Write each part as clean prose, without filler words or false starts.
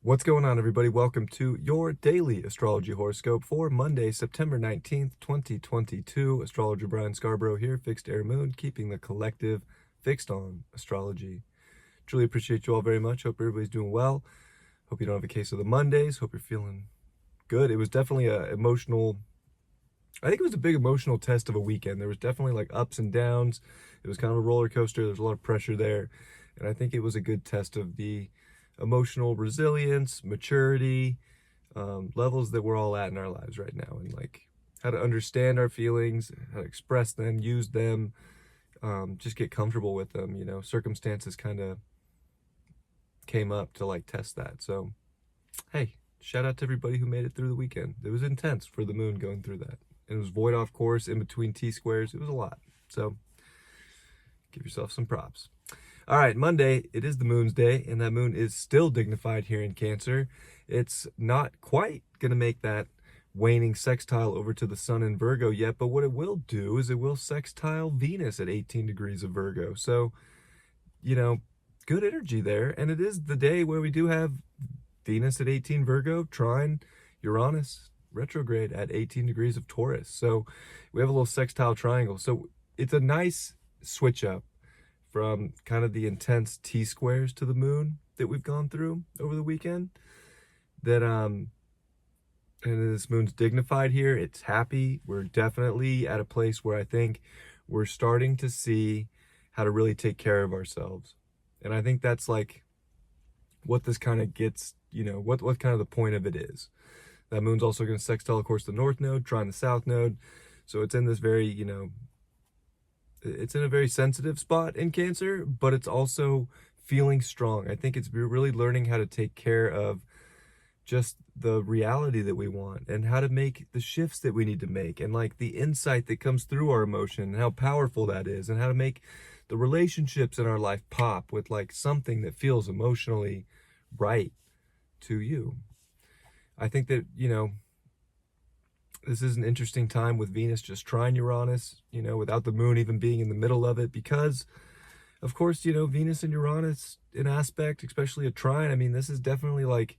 What's going on, everybody? Welcome to your daily astrology horoscope for Monday, September 19th, 2022. Astrologer Brian Scarborough here, Fixed Air Moon, keeping the collective fixed on astrology. Truly appreciate you all very much. Hope everybody's doing well. Hope you don't have a case of the Mondays. Hope you're feeling good. It was definitely I think it was a big emotional test of a weekend. There was definitely like ups and downs. It was kind of a roller coaster. There's a lot of pressure there. And I think it was a good test of the emotional resilience, maturity, levels that we're all at in our lives right now, and like how to understand our feelings, how to express them, use them, just get comfortable with them. Circumstances kind of came up to like test that. So, hey, shout out to everybody who made it through the weekend. It was intense for the moon going through that. It was void off course in between T-squares. It was a lot. So give yourself some props. All right, Monday, it is the moon's day, and that moon is still dignified here in Cancer. It's not quite going to make that waning sextile over to the sun in Virgo yet, but what it will do is it will sextile Venus at 18 degrees of Virgo. So, good energy there. And it is the day where we do have Venus at 18 Virgo, trine Uranus retrograde at 18 degrees of Taurus. So we have a little sextile triangle. So it's a nice switch up from kind of the intense T-squares to the moon that we've gone through over the weekend. And this moon's dignified here. It's happy. We're definitely at a place where I think we're starting to see how to really take care of ourselves. And I think that's like what this kind of gets, what kind of the point of it is. That moon's also going to sextile, of course, the north node, trine the south node. So it's in this very, it's in a very sensitive spot in Cancer, but it's also feeling strong. I think it's really learning how to take care of just the reality that we want and how to make the shifts that we need to make, and like the insight that comes through our emotion and how powerful that is, and how to make the relationships in our life pop with like something that feels emotionally right to you. I think that, this is an interesting time with Venus just trine Uranus, without the moon even being in the middle of it, because, of course, Venus and Uranus in aspect, especially a trine, I mean, this is definitely like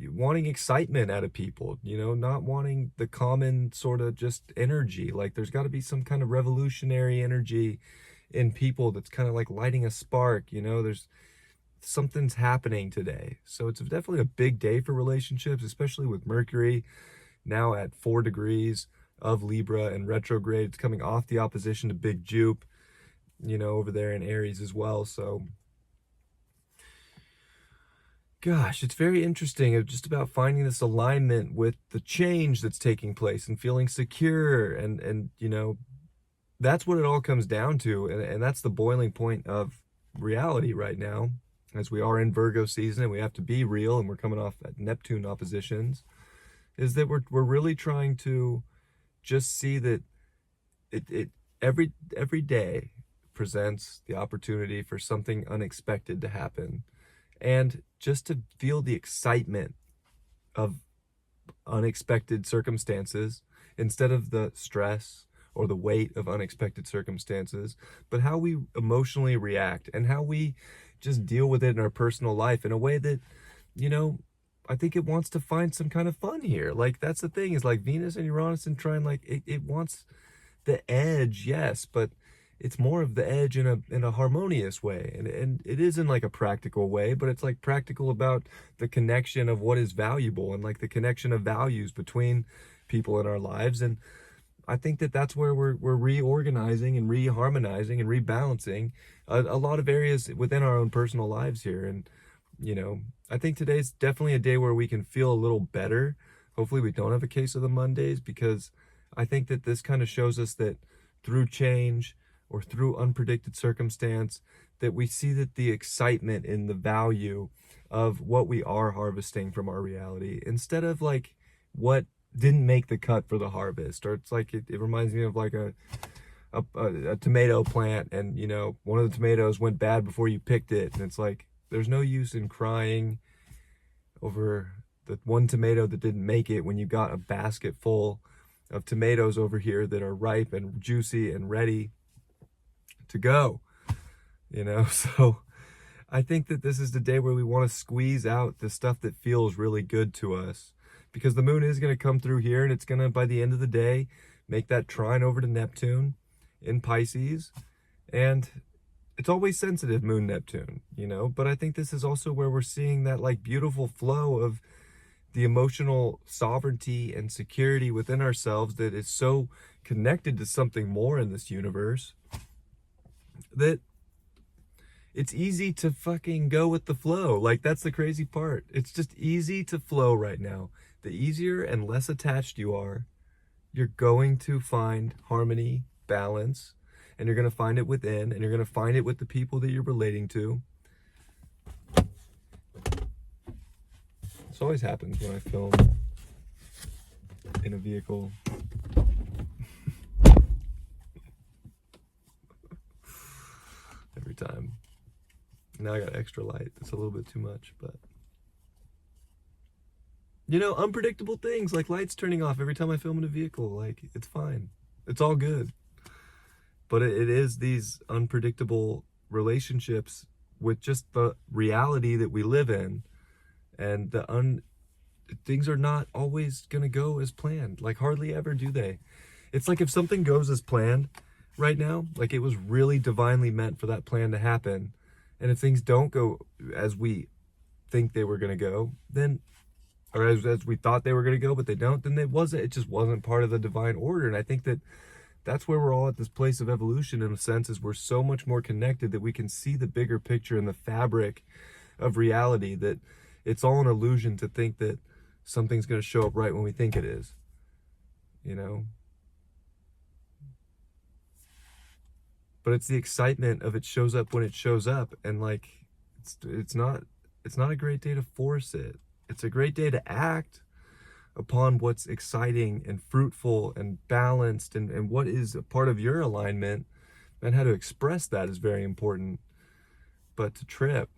wanting excitement out of people, not wanting the common sort of just energy. Like there's got to be some kind of revolutionary energy in people that's kind of like lighting a spark, there's something's happening today. So it's definitely a big day for relationships, especially with Mercury now at 4 degrees of Libra and retrograde. It's coming off the opposition to Big Jupe, over there in Aries as well. So, gosh, it's very interesting. It's just about finding this alignment with the change that's taking place and feeling secure. And that's what it all comes down to. And that's the boiling point of reality right now, as we are in Virgo season and we have to be real, and we're coming off at Neptune oppositions, is that we're really trying to just see that every day presents the opportunity for something unexpected to happen, and just to feel the excitement of unexpected circumstances instead of the stress or the weight of unexpected circumstances, but how we emotionally react and how we just deal with it in our personal life in a way that, I think it wants to find some kind of fun here. Like, that's the thing, is like Venus and Uranus and trine, like it wants the edge, yes, but it's more of the edge in a harmonious way. And it is in like a practical way, but it's like practical about the connection of what is valuable and like the connection of values between people in our lives. And I think that that's where we're reorganizing and reharmonizing and rebalancing a lot of areas within our own personal lives here. And, I think today's definitely a day where we can feel a little better. Hopefully we don't have a case of the Mondays, because I think that this kind of shows us that through change or through unpredicted circumstance, that we see that the excitement in the value of what we are harvesting from our reality, instead of like what didn't make the cut for the harvest. Or it's like, it reminds me of like a tomato plant, and one of the tomatoes went bad before you picked it, and it's like there's no use in crying over the one tomato that didn't make it when you got a basket full of tomatoes over here that are ripe and juicy and ready to go. So I think that this is the day where we want to squeeze out the stuff that feels really good to us, because the moon is going to come through here, and it's going to, by the end of the day, make that trine over to Neptune in Pisces. And it's always sensitive, moon Neptune, you know, but I think this is also where we're seeing that like beautiful flow of the emotional sovereignty and security within ourselves that is so connected to something more in this universe that it's easy to fucking go with the flow. Like, that's the crazy part. It's just easy to flow right now. The easier and less attached you are, you're going to find harmony, balance, and you're going to find it within, and you're going to find it with the people that you're relating to. This always happens when I film in a vehicle. Every time. Now I got extra light. It's a little bit too much, but you know, unpredictable things like lights turning off every time I film in a vehicle. Like, it's fine. It's all good. But it is these unpredictable relationships with just the reality that we live in, and things are not always going to go as planned. Like, hardly ever do they. It's like if something goes as planned right now, like it was really divinely meant for that plan to happen, and if things don't go as we think they were going to go, then, or as we thought they were going to go, but they don't, then it just wasn't part of the divine order. And I think that that's where we're all at this place of evolution, in a sense, is we're so much more connected that we can see the bigger picture and the fabric of reality, that it's all an illusion to think that something's going to show up right when we think it is, you know? But it's the excitement of it shows up when it shows up, and like, it's not a great day to force it. It's a great day to act upon what's exciting and fruitful and balanced, and what is a part of your alignment, and how to express that is very important. But to trip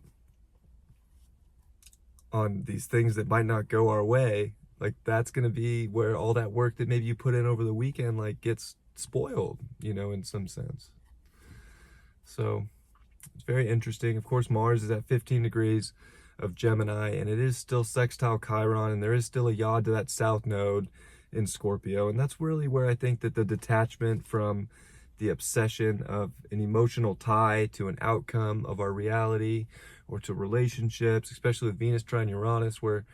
on these things that might not go our way, like, that's going to be where all that work that maybe you put in over the weekend like gets spoiled, you know, in some sense. So it's very interesting. Of course, Mars is at 15 degrees of Gemini, and it is still sextile Chiron, and there is still a yod to that south node in Scorpio. And that's really where I think that the detachment from the obsession of an emotional tie to an outcome of our reality, or to relationships, especially with Venus trine Uranus, where,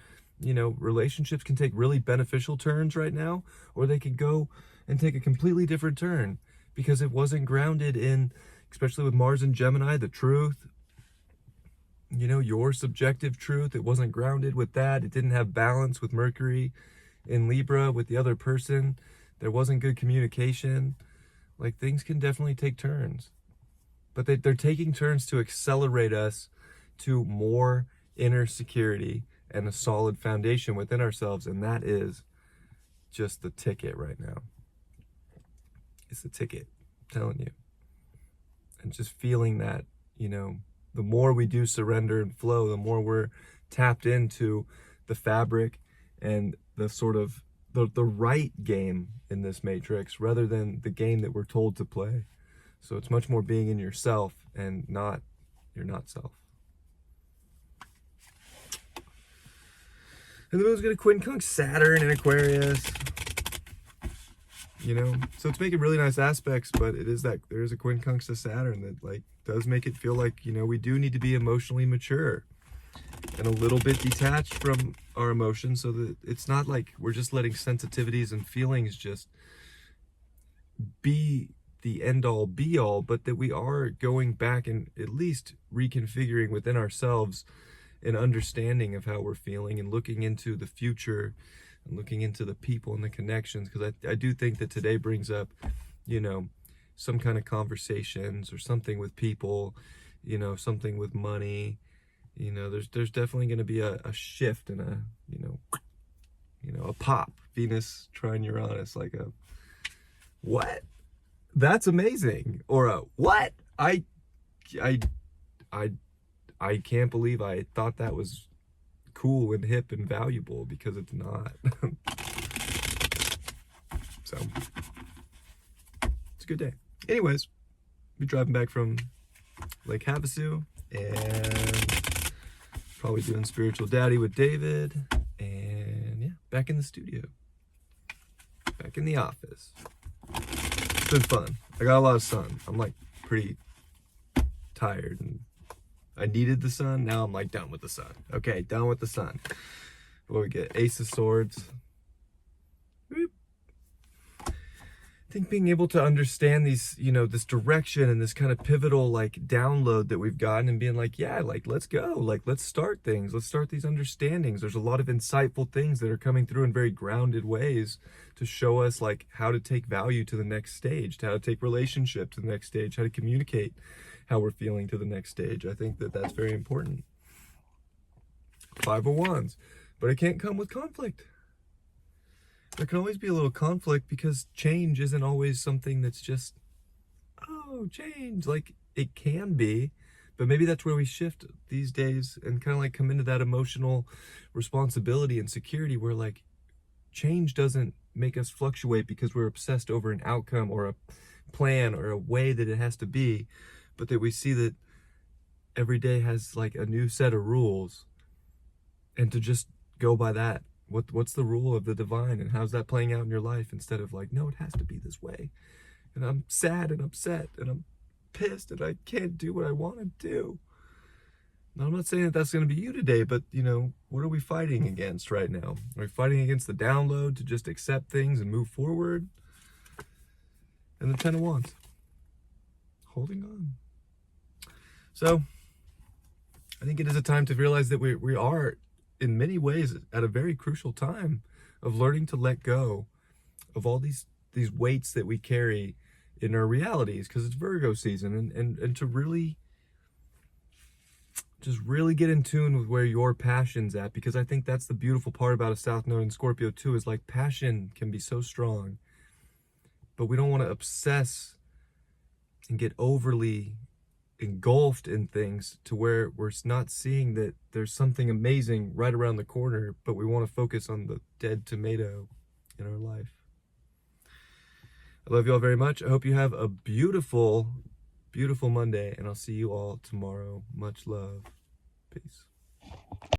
you know, relationships can take really beneficial turns right now, or they could go and take a completely different turn because it wasn't grounded in, especially with Mars and Gemini, the truth, you know, your subjective truth. It wasn't grounded with that. It didn't have balance with Mercury in Libra with the other person. There wasn't good communication. Like, things can definitely take turns, but they're taking turns to accelerate us to more inner security and a solid foundation within ourselves. And that is just the ticket right now. It's the ticket, I'm telling you. And just feeling that, you know, the more we do surrender and flow, the more we're tapped into the fabric and the sort of the right game in this matrix, rather than the game that we're told to play. So it's much more being in yourself and not your not self. And the moon's going to quincunx Saturn in Aquarius. You know, so it's making really nice aspects, but it is that there is a quincunx to Saturn that like does make it feel like, you know, we do need to be emotionally mature and a little bit detached from our emotions, so that it's not like we're just letting sensitivities and feelings just be the end all be all, but that we are going back and at least reconfiguring within ourselves an understanding of how we're feeling, and looking into the future and looking into the people and the connections. Because I do think that today brings up, you know, some kind of conversations or something with people, you know, something with money. You know, there's definitely going to be a shift and a, you know, a pop. Venus trine Uranus, like a, what? That's amazing. Or a, what? I can't believe I thought that was cool and hip and valuable, because it's not. So it's a good day. Anyways, we're driving back from Lake Havasu, and probably doing Spiritual Daddy with David. And yeah, back in the studio. Back in the office. It's been fun. I got a lot of sun. I'm like pretty tired and I needed the sun. Now I'm like done with the sun. Okay, done with the sun. What do we get? Ace of Swords. Whoop. I think being able to understand these, this direction and this kind of pivotal like download that we've gotten and being like, yeah, like let's go, like let's start things, let's start these understandings. There's a lot of insightful things that are coming through in very grounded ways to show us like how to take value to the next stage, how to take relationship to the next stage, how to communicate how we're feeling to the next stage. I think that that's very important. 5 of Wands, but it can't come with conflict. There can always be a little conflict because change isn't always something that's just, oh, change. Like it can be, but maybe that's where we shift these days and kind of like come into that emotional responsibility and security where like change doesn't make us fluctuate because we're obsessed over an outcome or a plan or a way that it has to be, but that we see that every day has like a new set of rules and to just go by that. What's the rule of the divine and how's that playing out in your life instead of like, no, it has to be this way. And I'm sad and upset and I'm pissed and I can't do what I want to do. Now, I'm not saying that that's going to be you today, but what are we fighting against right now? Are we fighting against the download to just accept things and move forward? And the 10 of Wands. Holding on. So I think it is a time to realize that we are in many ways at a very crucial time of learning to let go of all these weights that we carry in our realities, because it's Virgo season, and to really get in tune with where your passion's at, because I think that's the beautiful part about a South Node in Scorpio too, is like passion can be so strong, but we don't want to obsess and get overly engulfed in things to where we're not seeing that there's something amazing right around the corner, but we want to focus on the dead tomato in our life. I love you all very much. I hope you have a beautiful, beautiful Monday, and I'll see you all tomorrow. Much love. Peace.